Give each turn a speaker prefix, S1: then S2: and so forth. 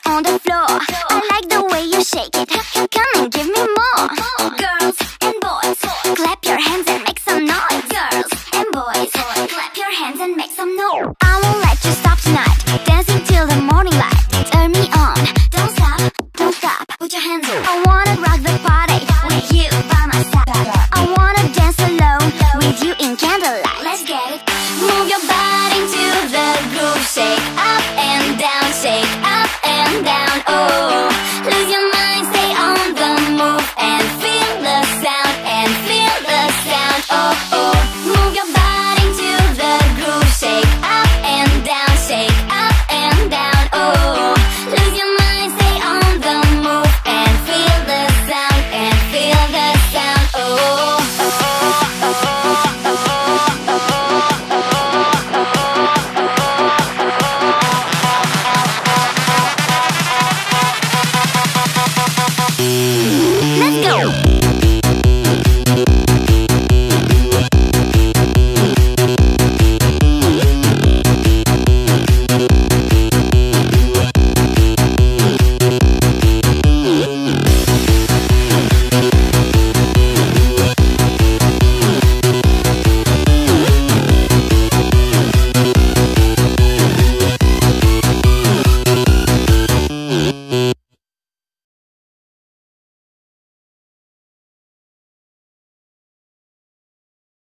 S1: on the floor. I like the way you shake it. Come and give me more. Girls and boys, clap your hands and make some noise. Girls and boys, clap your hands and make some noise. I won't let you stop.